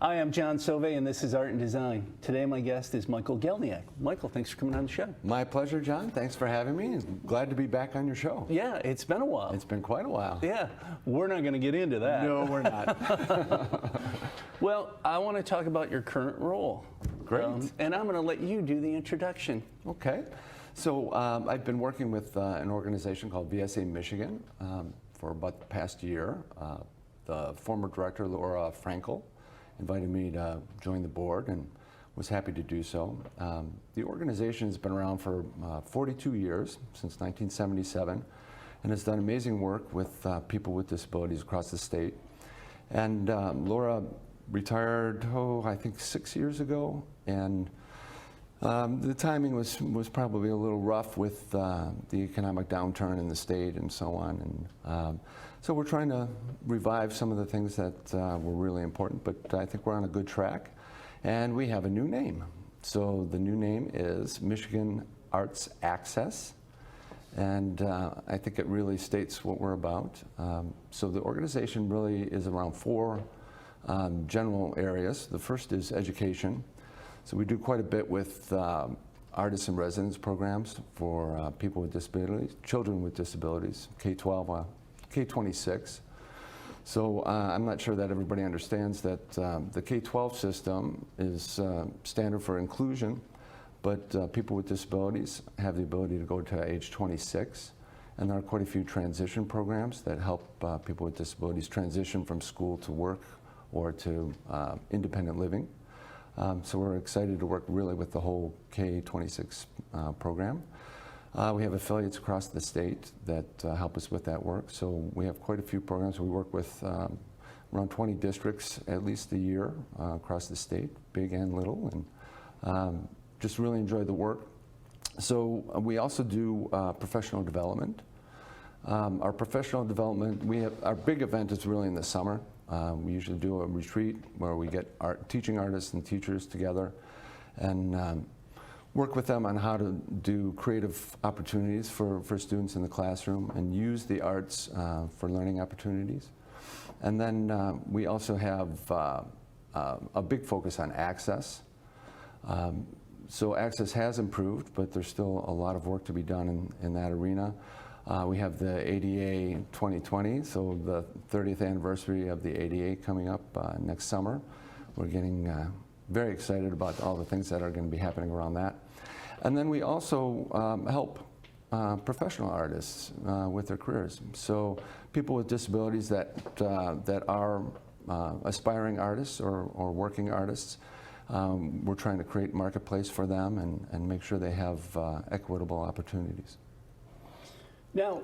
Hi, I'm John Sauve, and this is Art and Design. Today, my guest is Michael Gelniak. Michael, thanks for coming on the show. My pleasure, John. Thanks for having me. Glad to be back on your show. Yeah, it's been a while. It's been quite a while. Yeah, we're not going to get into that. No, we're not. Well, I want to talk about your current role. Great. And I'm going to let you do the introduction. Okay. So I've been working with an organization called VSA Michigan for about the past year. The former director, Laura Frankel, invited me to join the board and was happy to do so. The organization has been around for 42 years, since 1977, and has done amazing work with people with disabilities across the state. And Laura retired, I think 6 years ago, and the timing was probably a little rough with the economic downturn in the state and so on. And so we're trying to revive some of the things that were really important, but I think we're on a good track. And we have a new name. So the new name is Michigan Arts Access. And I think it really states what we're about. So the organization really is around four general areas. The first is education. So we do quite a bit with artists in residence programs for people with disabilities, children with disabilities, K-12, K-26. So I'm not sure that everybody understands that the K-12 system is standard for inclusion, but people with disabilities have the ability to go to age 26. And there are quite a few transition programs that help people with disabilities transition from school to work or to independent living. So we're excited to work really with the whole K-26 program. We have affiliates across the state that help us with that work. So we have quite a few programs. We work with around 20 districts at least a year across the state, big and little, and just really enjoy the work. So we also do professional development. Our professional development, our big event is really in the summer. We usually do a retreat where we get teaching artists and teachers together and work with them on how to do creative opportunities for students in the classroom and use the arts for learning opportunities. And then we also have a big focus on access. So access has improved, but there's still a lot of work to be done in that arena. We have the ADA 2020, so the 30th anniversary of the ADA coming up next summer. We're getting very excited about all the things that are going to be happening around that. And then we also help professional artists with their careers. So people with disabilities that are aspiring artists or working artists, we're trying to create marketplace for them and make sure they have equitable opportunities. Now,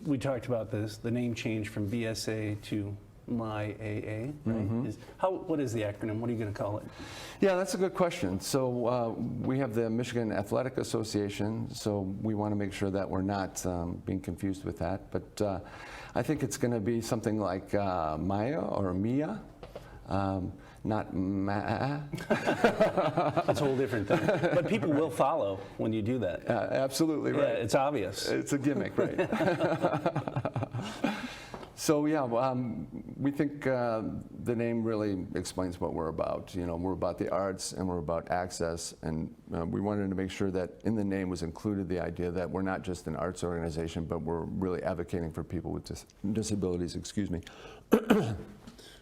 we talked about this, the name change from VSA to MiAA, right? Mm-hmm. What is the acronym? What are you going to call it? Yeah, that's a good question. So we have the Michigan Athletic Association, so we want to make sure that we're not being confused with that. But I think it's going to be something like Maya or Mia. Not MiAA. That's a whole different thing. But people will follow when you do that. Absolutely right. Yeah, it's obvious. It's a gimmick, right? So yeah, we think the name really explains what we're about. You know, we're about the arts and we're about access, and we wanted to make sure that in the name was included the idea that we're not just an arts organization, but we're really advocating for people with disabilities. Excuse me.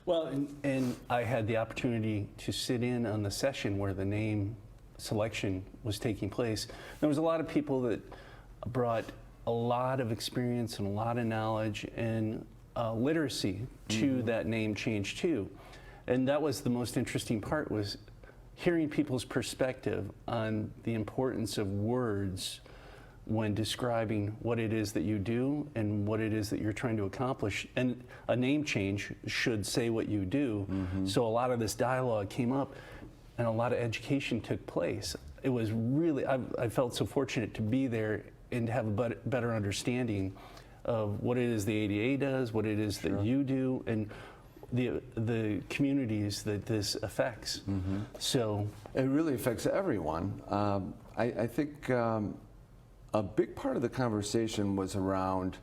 Well, and I had the opportunity to sit in on the session where the name selection was taking place. There was a lot of people that brought a lot of experience and a lot of knowledge and literacy to that name change too. And that was the most interesting part, was hearing people's perspective on the importance of words when describing what it is that you do and what it is that you're trying to accomplish. And a name change should say what you do. So a lot of this dialogue came up and a lot of education took place. It was really, I felt so fortunate to be there and to have a better understanding of what it is the ADA does, what it is that you do, and the communities that this affects. So it really affects everyone. I think a big part of the conversation was around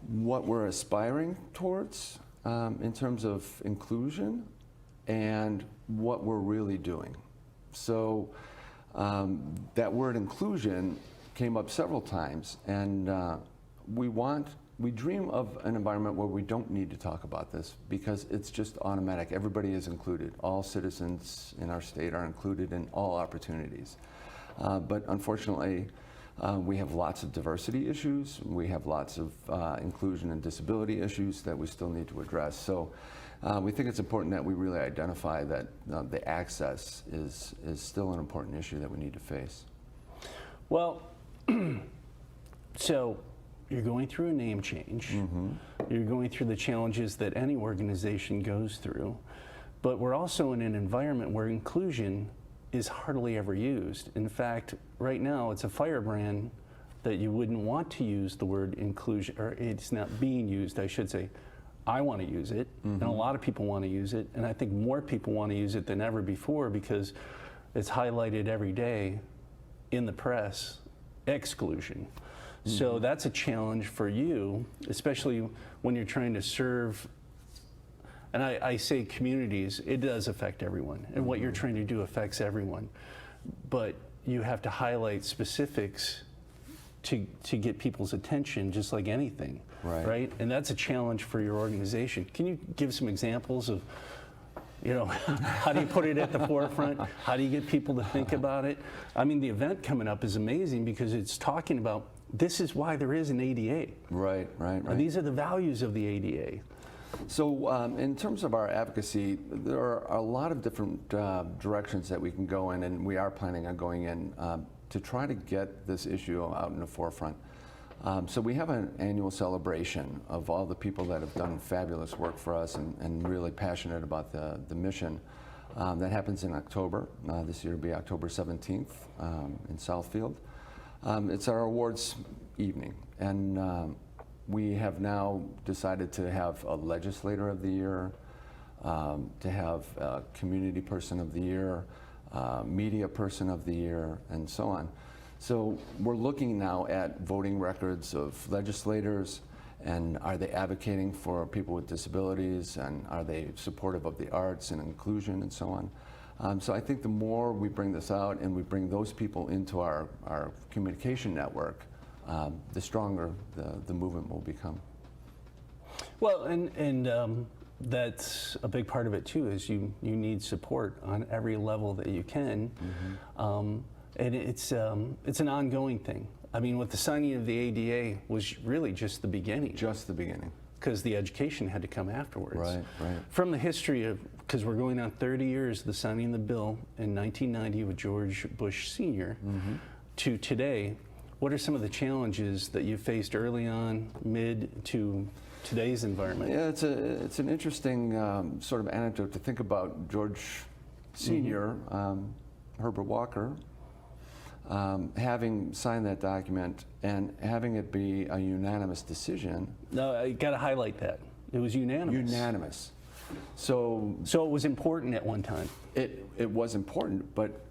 what we're aspiring towards in terms of inclusion and what we're really doing. So that word inclusion came up several times, and we dream of an environment where we don't need to talk about this because it's just automatic. Everybody is included. All citizens in our state are included in all opportunities. But unfortunately, we have lots of diversity issues. We have lots of inclusion and disability issues that we still need to address. So we think it's important that we really identify that the access is still an important issue that we need to face. Well, so you're going through a name change. You're going through the challenges that any organization goes through. But we're also in an environment where inclusion is hardly ever used. In fact, right now it's a firebrand that you wouldn't want to use the word inclusion, or it's not being used, I should say. I want to use it, and a lot of people want to use it, and I think more people want to use it than ever before because it's highlighted every day in the press, exclusion. So that's a challenge for you, especially when you're trying to serve, and I say communities, it does affect everyone, and what you're trying to do affects everyone. But you have to highlight specifics to get people's attention, just like anything, right? And that's a challenge for your organization. Can you give some examples of, how do you put it at the forefront? How do you get people to think about it? I mean, the event coming up is amazing because it's talking about this is why there is an ADA. Right. These are the values of the ADA. So in terms of our advocacy, there are a lot of different directions that we can go in, and we are planning on going in to try to get this issue out in the forefront. So we have an annual celebration of all the people that have done fabulous work for us and really passionate about the mission. That happens in October. This year will be October 17th in Southfield. It's our awards evening, and we have now decided to have a Legislator of the Year, to have a Community Person of the Year, Media Person of the Year, and so on. So we're looking now at voting records of legislators, and are they advocating for people with disabilities, and are they supportive of the arts and inclusion and so on. So I think the more we bring this out and we bring those people into our communication network, the stronger the movement will become. Well, and that's a big part of it too, is you need support on every level that you can. And it's an ongoing thing. I mean, with the signing of the ADA was really just the beginning. Just the beginning. Because the education had to come afterwards. Right. From the history of, because we're going on 30 years of the signing of the bill in 1990 with George Bush Sr. To today, what are some of the challenges that you faced early on, mid to today's environment? Yeah, it's an interesting sort of anecdote to think about George Sr., Herbert Walker, having signed that document and having it be a unanimous decision. No, I got to highlight that. It was unanimous. Unanimous. So it was important at one time. It was important, but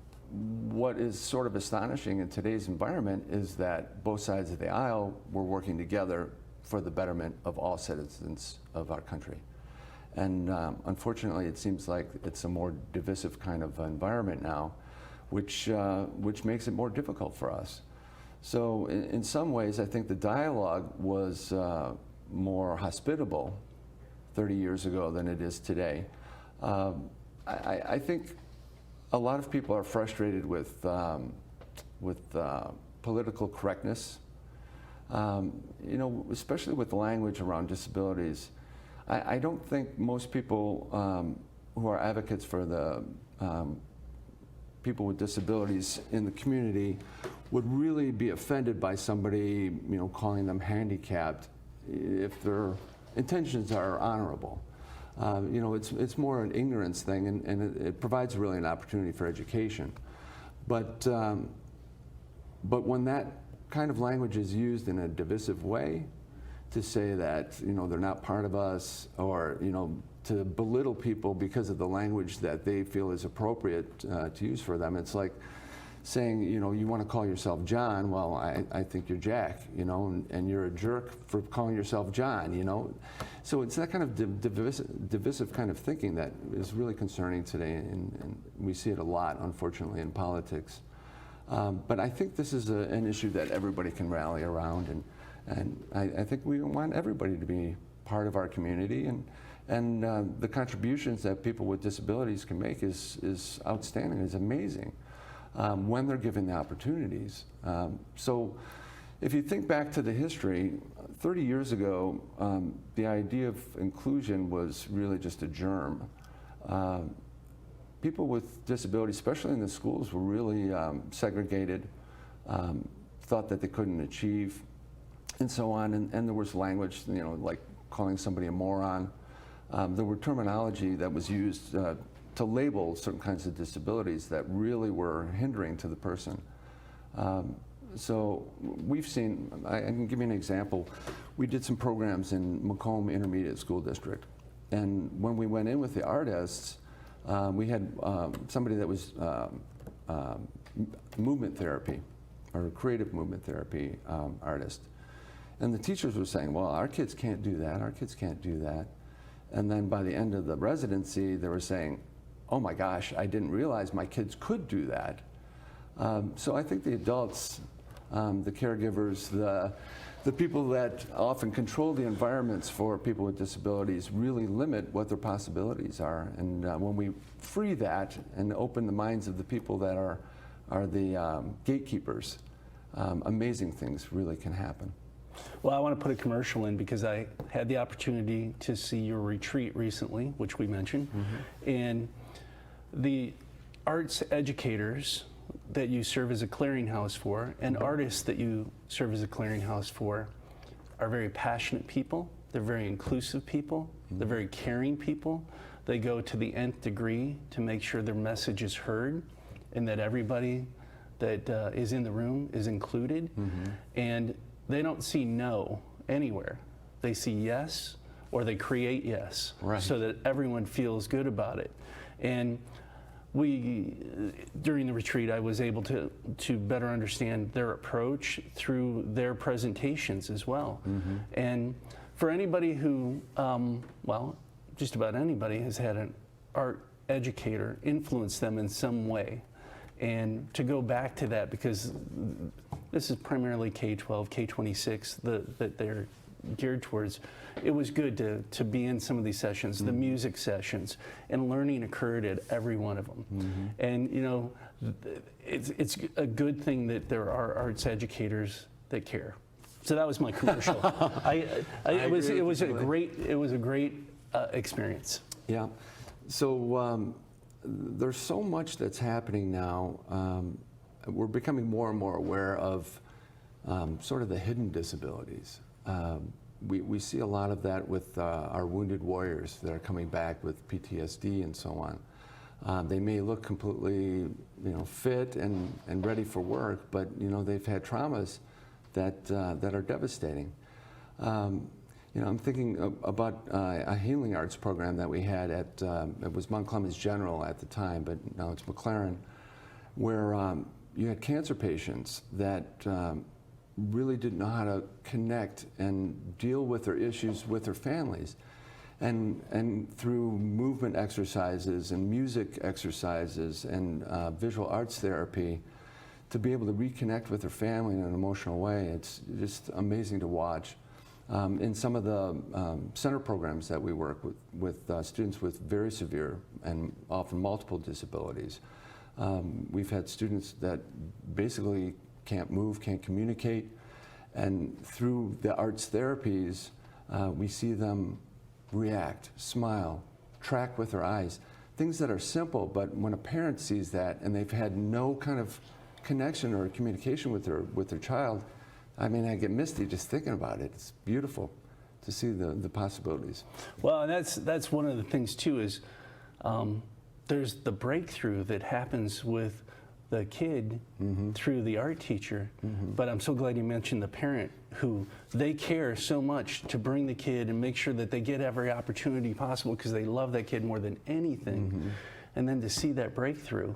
what is sort of astonishing in today's environment is that both sides of the aisle were working together for the betterment of all citizens of our country. And unfortunately, it seems like it's a more divisive kind of environment now, which makes it more difficult for us. So in some ways, I think the dialogue was more hospitable 30 years ago than it is today. I think a lot of people are frustrated with political correctness, especially with the language around disabilities. I don't think most people who are advocates for the people with disabilities in the community would really be offended by somebody, calling them handicapped if their intentions are honorable. It's more an ignorance thing, and it provides really an opportunity for education. But when that kind of language is used in a divisive way, to say that they're not part of us, or to belittle people because of the language that they feel is appropriate to use for them, it's like saying, you know, you want to call yourself John, well, I think you're Jack, you know, and you're a jerk for calling yourself John, you know. So it's that kind of divisive kind of thinking that is really concerning today, and we see it a lot, unfortunately, in politics. But I think this is an issue that everybody can rally around, and I think we want everybody to be part of our community, and the contributions that people with disabilities can make is outstanding, is amazing. When they're given the opportunities. So if you think back to the history, 30 years ago, the idea of inclusion was really just a germ. People with disabilities, especially in the schools, were really segregated, thought that they couldn't achieve, and so on. And there was language, you know, like calling somebody a moron. There were terminology that was used to label certain kinds of disabilities that really were hindering to the person. So we've seen, I can give you an example. We did some programs in Macomb Intermediate School District. And when we went in with the artists, we had somebody that was movement therapy, or creative movement therapy artist. And the teachers were saying, well, our kids can't do that, our kids can't do that. And then by the end of the residency, they were saying, oh my gosh, I didn't realize my kids could do that. So I think the adults, the caregivers, the people that often control the environments for people with disabilities really limit what their possibilities are. And when we free that and open the minds of the people that are the gatekeepers, amazing things really can happen. Well, I want to put a commercial in because I had the opportunity to see your retreat recently, which we mentioned, and the arts educators that you serve as a clearinghouse for and artists that you serve as a clearinghouse for are very passionate people. They're very inclusive people. They're very caring people. They go to the nth degree to make sure their message is heard and that everybody that is in the room is included. And they don't see no anywhere. They see yes, or they create yes, so that everyone feels good about it. And during the retreat, I was able to better understand their approach through their presentations as well. And for anybody who, well, just about anybody has had an art educator influence them in some way. And to go back to that, because this is primarily K-12, K-26 that they're geared towards, it was good to be in some of these sessions, the music sessions, and learning occurred at every one of them. And you know, it's a good thing that there are arts educators that care. So that was my commercial. It was a great experience. Yeah. So there's so much that's happening now. We're becoming more and more aware of sort of the hidden disabilities. We see a lot of that with our wounded warriors that are coming back with PTSD and so on. They may look completely, fit and ready for work, but they've had traumas that are devastating. I'm thinking about a healing arts program that we had at it was Mount Clemens General at the time, but now it's McLaren, where you had cancer patients that really didn't know how to connect and deal with their issues with their families. And through movement exercises and music exercises and visual arts therapy, to be able to reconnect with their family in an emotional way, it's just amazing to watch. In some of the center programs that we work with students with very severe and often multiple disabilities, we've had students that basically can't move, can't communicate, and through the arts therapies, we see them react, smile, track with their eyes, things that are simple, but when a parent sees that and they've had no kind of connection or communication with their child, I mean, I get misty just thinking about it. It's beautiful to see the possibilities. Well, and that's one of the things too is there's the breakthrough that happens with the kid through the art teacher. But I'm so glad you mentioned the parent who they care so much to bring the kid and make sure that they get every opportunity possible because they love that kid more than anything. And then to see that breakthrough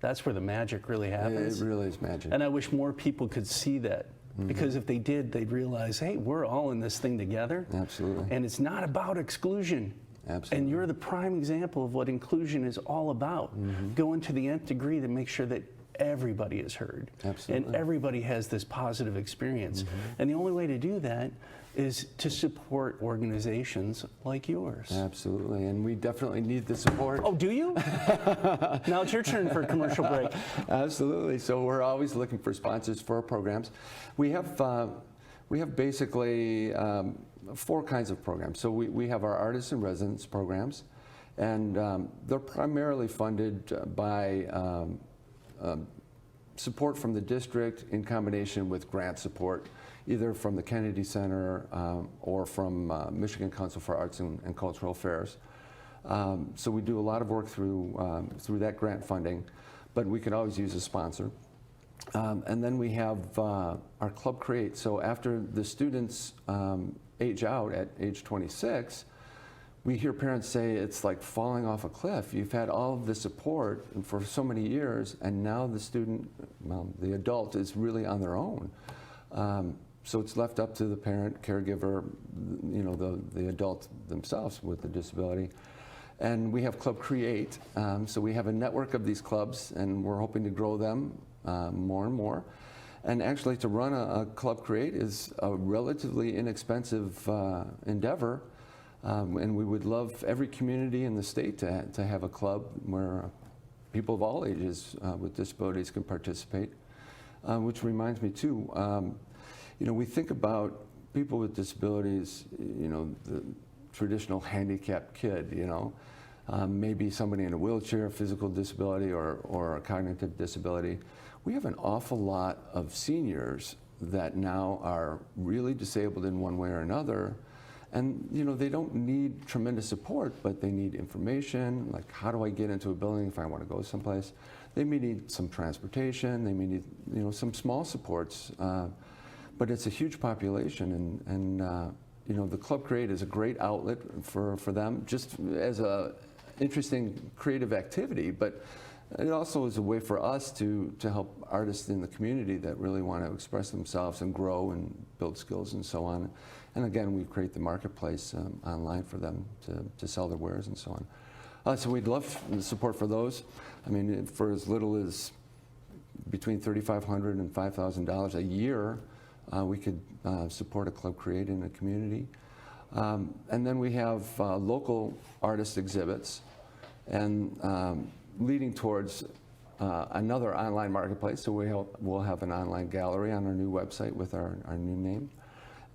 That's where the magic really happens. It really is magic. And I wish more people could see that. Because if they did, they'd realize, hey, we're all in this thing together. Absolutely. And it's not about exclusion. Absolutely. And you're the prime example of what inclusion is all about. Going to the nth degree to make sure that everybody is heard. Absolutely. And everybody has this positive experience. And the only way to do that is to support organizations like yours. Absolutely, and we definitely need the support. Oh, do you? Now it's your turn for a commercial break. Absolutely. So we're always looking for sponsors for our programs. We have basically 4 kinds of programs. So we have our artists in residence programs, and they're primarily funded by support from the district in combination with grant support, either from the Kennedy Center or from Michigan Council for Arts and Cultural Affairs. So we do a lot of work through that grant funding, but we can always use a sponsor. And then we have our Club Create. So after the students age out at age 26, we hear parents say it's like falling off a cliff. You've had all of the support for so many years, and now the student, well, the adult is really on their own. So it's left up to the parent, caregiver, you know, the adult themselves with the disability. And we have Club Create. So we have a network of these clubs, and we're hoping to grow them more and more. And actually, to run a Club Create is a relatively inexpensive endeavor. And we would love every community in the state to have a club where people of all ages with disabilities can participate. Which reminds me too, you know, we think about people with disabilities, you know, the traditional handicapped kid, you know, maybe somebody in a wheelchair, physical disability, or a cognitive disability. We have an awful lot of seniors that now are really disabled in one way or another. And, you know, they don't need tremendous support, but they need information, like how do I get into a building if I want to go someplace? They may need some transportation, they may need, you know, some small supports, but it's a huge population, and you know, the Club Create is a great outlet for them, just as a interesting creative activity, but it also is a way for us to help artists in the community that really want to express themselves and grow and build skills and so on. And again, we create the marketplace online for them to sell their wares and so on. So we'd love the support for those. I mean, for as little as between $3,500 and $5,000 a year, we could support a Club Create in a community. And then we have local artist exhibits, and leading towards another online marketplace. So we'll have an online gallery on our new website with our new name.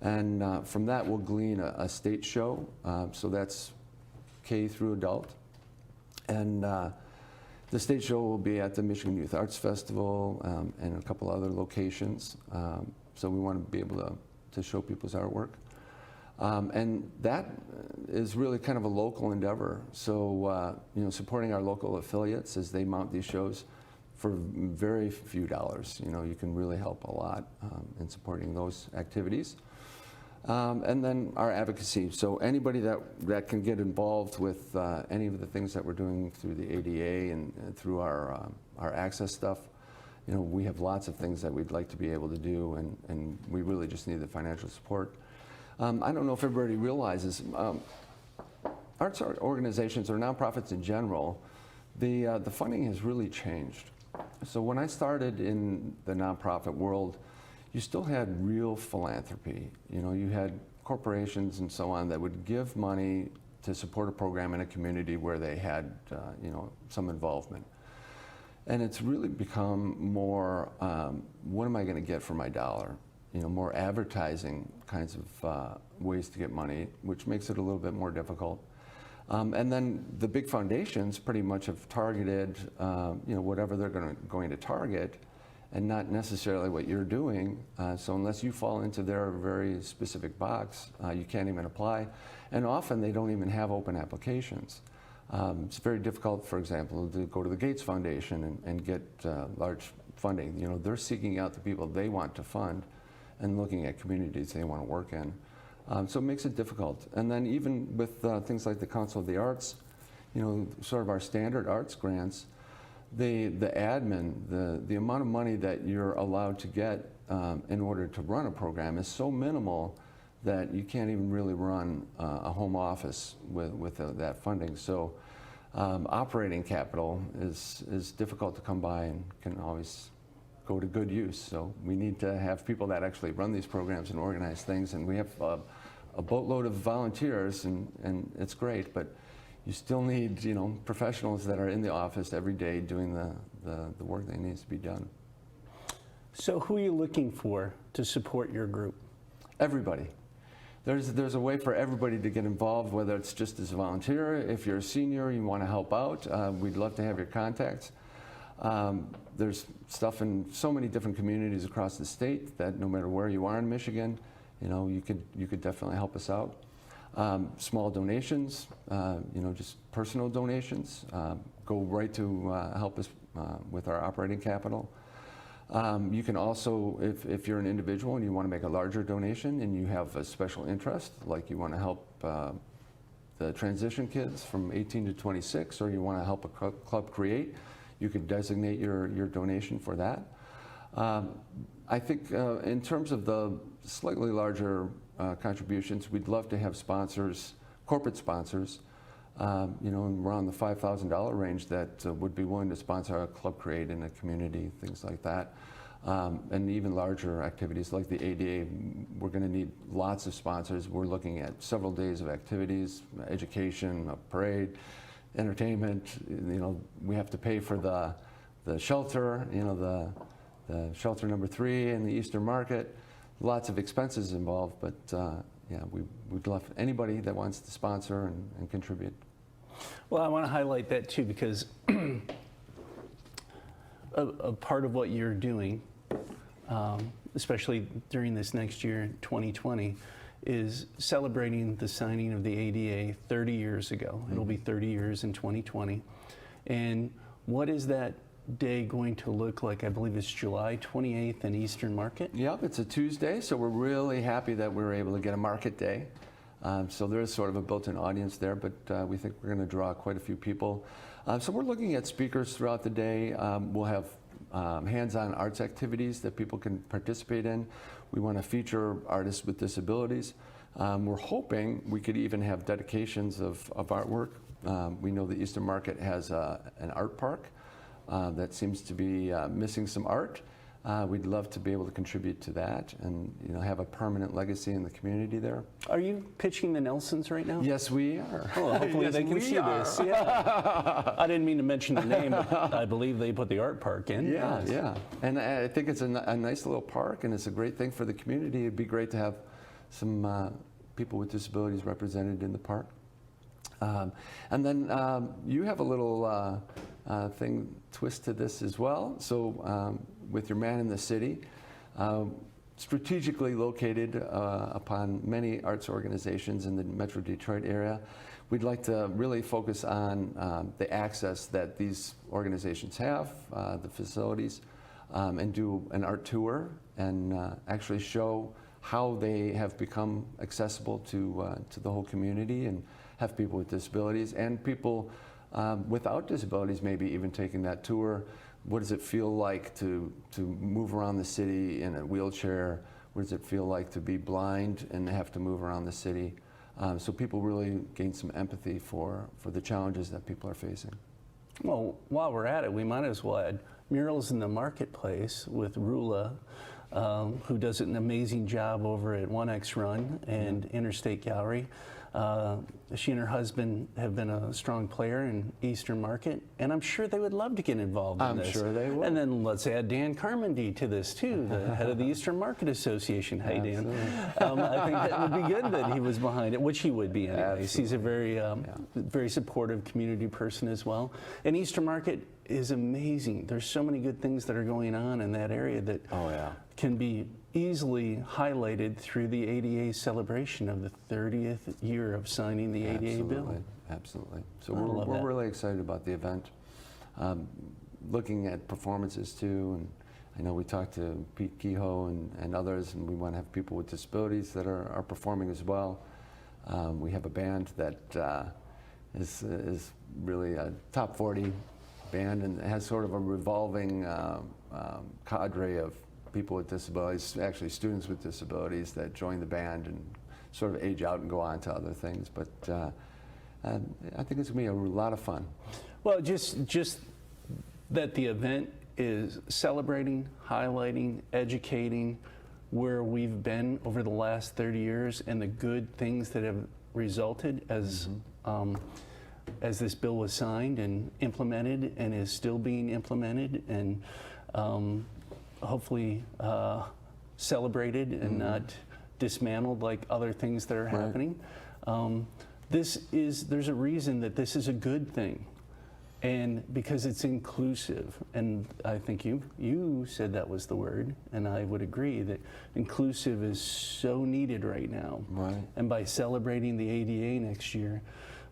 And from that, we'll glean a state show. So that's K through adult. And the state show will be at the Michigan Youth Arts Festival and a couple other locations. So we want to be able to show people's artwork. And that is really kind of a local endeavor. So, you know, supporting our local affiliates as they mount these shows for very few dollars, you know, you can really help a lot in supporting those activities. And then our advocacy. So anybody that can get involved with any of the things that we're doing through the ADA and through our access stuff, you know, we have lots of things that we'd like to be able to do, and we really just need the financial support. I don't know if everybody realizes, arts organizations or nonprofits in general, the funding has really changed. So when I started in the nonprofit world, you still had real philanthropy. You know, you had corporations and so on that would give money to support a program in a community where they had, you know, some involvement. And it's really become more, what am I going to get for my dollar? You know, more advertising kinds of ways to get money, which makes it a little bit more difficult. And then the big foundations pretty much have targeted, you know, whatever they're going to target, and not necessarily what you're doing. So unless you fall into their very specific box, you can't even apply. And often they don't even have open applications. It's very difficult, for example, to go to the Gates Foundation and get large funding. You know, they're seeking out the people they want to fund and looking at communities they want to work in. So it makes it difficult. And then even with things like the Council of the Arts, you know, sort of our standard arts grants, the admin, the amount of money that you're allowed to get in order to run a program is so minimal that you can't even really run a home office with that funding. So operating capital is difficult to come by and can always go to good use. So we need to have people that actually run these programs and organize things. And we have a boatload of volunteers, and it's great, but you still need, professionals that are in the office every day doing the work that needs to be done. So who are you looking for to support your group? Everybody. There's a way for everybody to get involved, whether it's just as a volunteer. If you're a senior, you want to help out, we'd love to have your contacts. There's stuff in so many different communities across the state that no matter where you are in Michigan, you could definitely help us out. Small donations, just personal donations, go right to help us with our operating capital. You can also, if you're an individual and you want to make a larger donation and you have a special interest, like you want to help the transition kids from 18 to 26, or you want to help a club create, you could designate your donation for that. I think in terms of the slightly larger contributions, we'd love to have sponsors, corporate sponsors, around the $5,000 range that would be willing to sponsor a club create in a community, things like that. And even larger activities like the ADA, we're going to need lots of sponsors. We're looking at several days of activities, education, a parade, entertainment. We have to pay for the shelter, the shelter number 3 in the Eastern Market. Lots of expenses involved, but we'd love anybody that wants to sponsor and contribute. Well, I want to highlight that too, because a part of what you're doing, especially during this next year, 2020, is celebrating the signing of the ADA 30 years ago. It'll be 30 years in 2020. And what is that day going to look like? I believe it's July 28th in Eastern Market. Yep, it's a Tuesday, so we're really happy that we were able to get a market day. So there's sort of a built-in audience there, but we think we're going to draw quite a few people. So we're looking at speakers throughout the day. We'll have hands-on arts activities that people can participate in. We want to feature artists with disabilities. We're hoping we could even have dedications of artwork. We know the Eastern Market has an art park that seems to be missing some art. We'd love to be able to contribute to that and have a permanent legacy in the community there. Are you pitching the Nelsons right now? Yes, we are. Oh, hopefully Yes, they can we see are. this. Yeah. I didn't mean to mention the name, but I believe they put the art park in. Yeah, yeah. And I think it's a nice little park, and it's a great thing for the community. It'd be great to have some people with disabilities represented in the park. And then you have a little twist to this as well. So with your Man in the City, strategically located upon many arts organizations in the Metro Detroit area, we'd like to really focus on the access that these organizations have, the facilities, and do an art tour and actually show how they have become accessible to the whole community, and have people with disabilities and people without disabilities maybe even taking that tour. What does it feel like to move around the city in a wheelchair? What does it feel like to be blind and have to move around the city? So people really gain some empathy for the challenges that people are facing. Well, while we're at it, we might as well add Murals in the Marketplace with Rula, who does an amazing job over at 1X Run and Interstate Gallery. She and her husband have been a strong player in Eastern Market, and I'm sure they would love to get involved in this. I'm sure they would. And then let's add Dan Carmody to this too, the head of the Eastern Market Association. Hey, Dan. I think that would be good that he was behind it, which he would be anyways. He's a very, very supportive community person as well. And Eastern Market is amazing. There's so many good things that are going on in that area that can be easily highlighted through the ADA celebration of the 30th year of signing the ADA bill. Absolutely. So we're really excited about the event. Looking at performances too, and I know we talked to Pete Kehoe and others, and we want to have people with disabilities that are performing as well. We have a band that is really a top 40 band, and it has sort of a revolving cadre of people with disabilities, actually students with disabilities that join the band and sort of age out and go on to other things. But I think it's going to be a lot of fun. Well, just that the event is celebrating, highlighting, educating where we've been over the last 30 years and the good things that have resulted as this bill was signed and implemented and is still being implemented, and hopefully celebrated and not dismantled like other things that are happening. There's a reason that this is a good thing, and because it's inclusive, and I think you said that was the word, and I would agree that inclusive is so needed right now. Right. And by celebrating the ADA next year,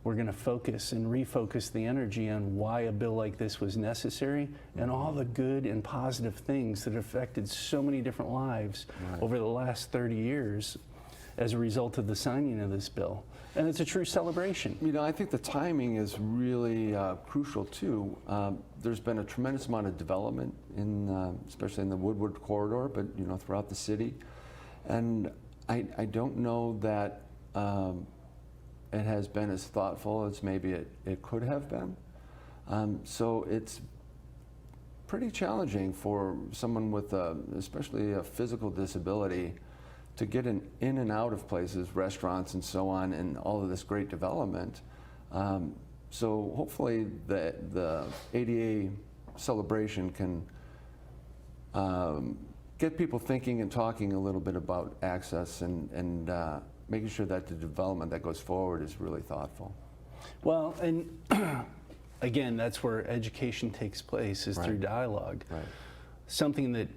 we're going to focus and refocus the energy on why a bill like this was necessary and all the good and positive things that affected so many different lives over the last 30 years as a result of the signing of this bill. And it's a true celebration. You know, I think the timing is really crucial too. There's been a tremendous amount of development in, especially in the Woodward corridor, but you know, throughout the city. And I don't know that it has been as thoughtful as maybe it could have been. So it's pretty challenging for someone with especially a physical disability to get in and out of places, restaurants and so on, and all of this great development. So hopefully the ADA celebration can get people thinking and talking a little bit about access and making sure that the development that goes forward is really thoughtful. Well, and again, that's where education takes place, is through dialogue. Right. Something that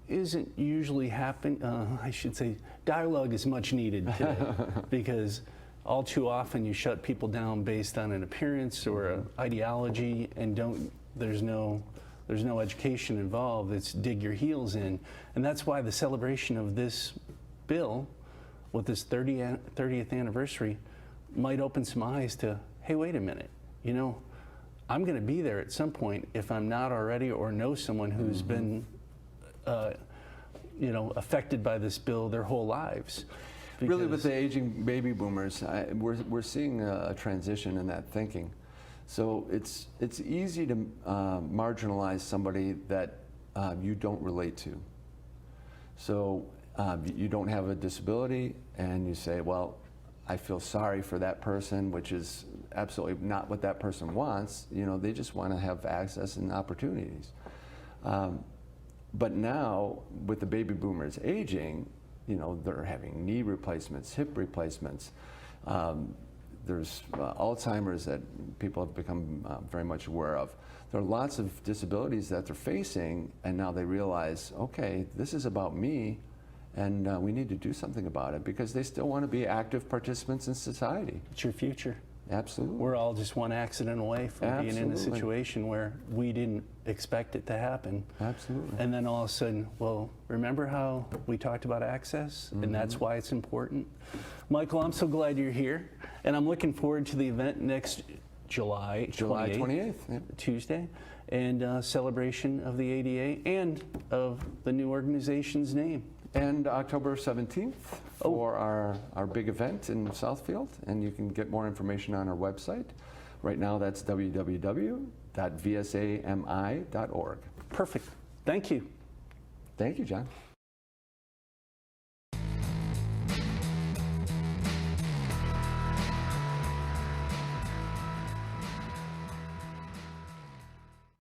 isn't usually I should say dialogue is much needed today because all too often you shut people down based on an appearance or an ideology and there's no education involved. It's dig your heels in. And that's why the celebration of this bill with this 30th anniversary might open some eyes to, hey, wait a minute, you know, I'm going to be there at some point if I'm not already or know someone who's been you know, affected by this bill their whole lives. Really, with the aging baby boomers, we're seeing a transition in that thinking. So it's easy to marginalize somebody that you don't relate to. So you don't have a disability, and you say, well, I feel sorry for that person, which is absolutely not what that person wants. You know, they just want to have access and opportunities. But now, with the baby boomers aging, you know, they're having knee replacements, hip replacements. There's Alzheimer's that people have become very much aware of. There are lots of disabilities that they're facing, and now they realize, okay, this is about me, and we need to do something about it, because they still want to be active participants in society. It's your future. Absolutely. We're all just one accident away from being in a situation where we didn't expect it to happen. Absolutely. And then all of a sudden, well, remember how we talked about access? And that's why it's important. Michael, I'm so glad you're here. And I'm looking forward to the event next July 28th. Yeah. Tuesday, and celebration of the ADA and of the new organization's name. And October 17th for our big event in Southfield, and you can get more information on our website. Right now that's www.vsami.org. Perfect. Thank you. Thank you, John.